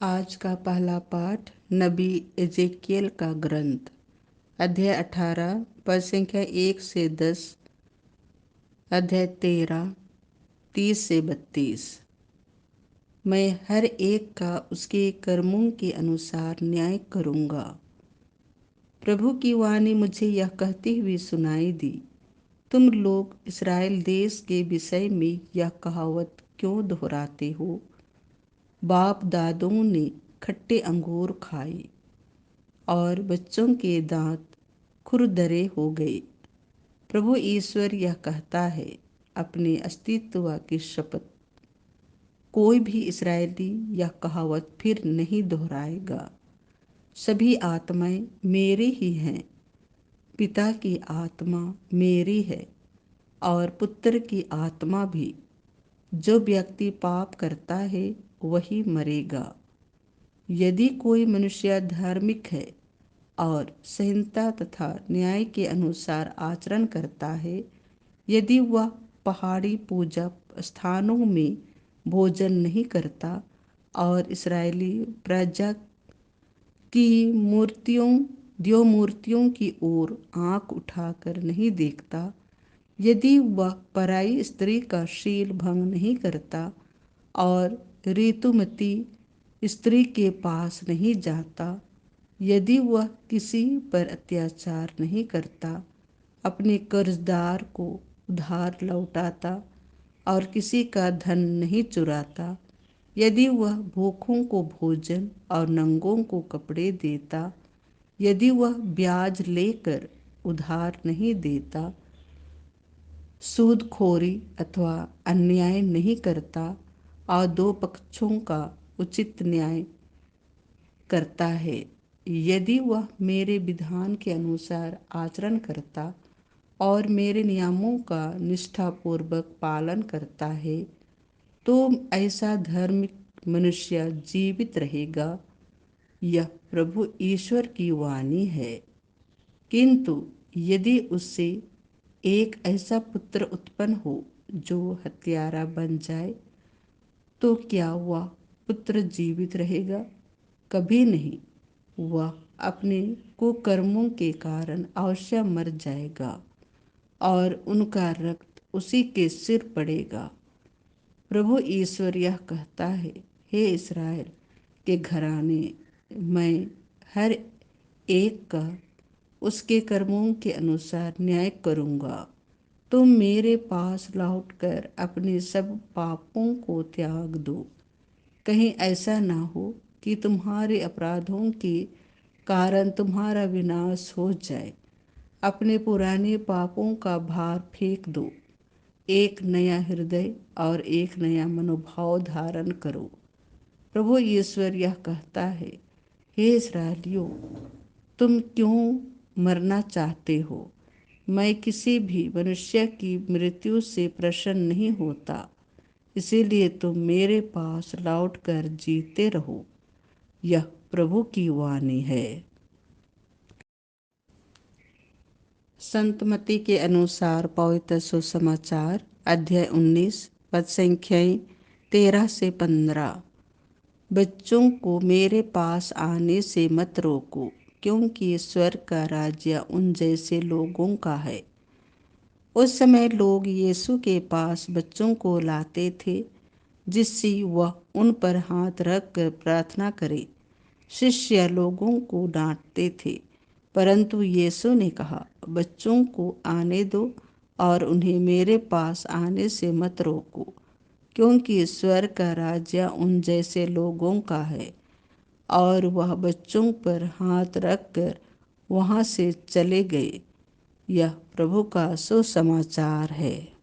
आज का पहला पाठ नबी एजेकियल का ग्रंथ अध्याय 18 पद संख्या 1 से 10, अध्याय 13 30 से 32। मैं हर एक का उसके कर्मों के अनुसार न्याय करूँगा। प्रभु की वाणी मुझे यह कहती हुई सुनाई दी, तुम लोग इस्राएल देश के विषय में यह कहावत क्यों दोहराते हो? बाप दादों ने खट्टे अंगूर खाए और बच्चों के दांत खुरदरे हो गए। प्रभु ईश्वर यह कहता है, अपने अस्तित्व की शपथ, कोई भी इस्राएली यह कहावत फिर नहीं दोहराएगा। सभी आत्माएं मेरी ही हैं, पिता की आत्मा मेरी है और पुत्र की आत्मा भी। जो व्यक्ति पाप करता है वही मरेगा। यदि कोई मनुष्य धार्मिक है और संहिता तथा न्याय के अनुसार आचरण करता है, यदि वह पहाड़ी पूजा स्थानों में भोजन नहीं करता और इस्राएली प्रजा की मूर्तियों की ओर आंख उठाकर नहीं देखता, यदि वह पराई स्त्री का शील भंग नहीं करता और ऋतुमती स्त्री के पास नहीं जाता, यदि वह किसी पर अत्याचार नहीं करता, अपने कर्जदार को उधार लौटाता और किसी का धन नहीं चुराता, यदि वह भूखों को भोजन और नंगों को कपड़े देता, यदि वह ब्याज लेकर उधार नहीं देता, सूदखोरी अथवा अन्याय नहीं करता और दो पक्षों का उचित न्याय करता है, यदि वह मेरे विधान के अनुसार आचरण करता और मेरे नियमों का निष्ठापूर्वक पालन करता है, तो ऐसा धार्मिक मनुष्य जीवित रहेगा। यह प्रभु ईश्वर की वाणी है। किंतु यदि उससे एक ऐसा पुत्र उत्पन्न हो जो हत्यारा बन जाए, तो क्या वह पुत्र जीवित रहेगा? कभी नहीं। वह अपने कुकर्मों के कारण अवश्य मर जाएगा और उनका रक्त उसी के सिर पड़ेगा। प्रभु ईश्वर यह कहता है, हे इस्राएल के घराने, मैं हर एक का उसके कर्मों के अनुसार न्याय करूँगा। तुम मेरे पास लौटकर अपने सब पापों को त्याग दो। कहीं ऐसा ना हो कि तुम्हारे अपराधों के कारण तुम्हारा विनाश हो जाए। अपने पुराने पापों का भार फेंक दो। एक नया हृदय और एक नया मनोभाव धारण करो। प्रभु ईश्वर यह कहता है, हे इस्राएलियों, तुम क्यों मरना चाहते हो? मैं किसी भी मनुष्य की मृत्यु से प्रसन्न नहीं होता, इसीलिए तुम मेरे पास लौटकर जीते रहो। यह प्रभु की वाणी है। संत मत्ती के अनुसार पवित्र सुसमाचार अध्याय 19 पद संख्याएं 13 से 15। बच्चों को मेरे पास आने से मत रोको, क्योंकि स्वर्ग का राज्य उन जैसे लोगों का है। उस समय लोग यीशु के पास बच्चों को लाते थे, जिससे वह उन पर हाथ रख कर प्रार्थना करे। शिष्य लोगों को डांटते थे, परंतु यीशु ने कहा, बच्चों को आने दो और उन्हें मेरे पास आने से मत रोको, क्योंकि स्वर्ग का राज्य उन जैसे लोगों का है। और वह बच्चों पर हाथ रखकर वहाँ से चले गए। यह प्रभु का सुसमाचार है।